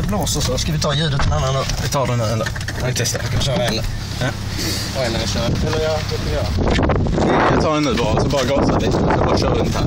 det blåser så. Ska vi ta ljudet en annan då? Vi tar den nu eller? Vi testar. Jag kan köra en. Ja. Och en när jag kör. Eller ja, det kan jag. Jag tar den nu bara, så bara gasa lite. Så bara kör runt här.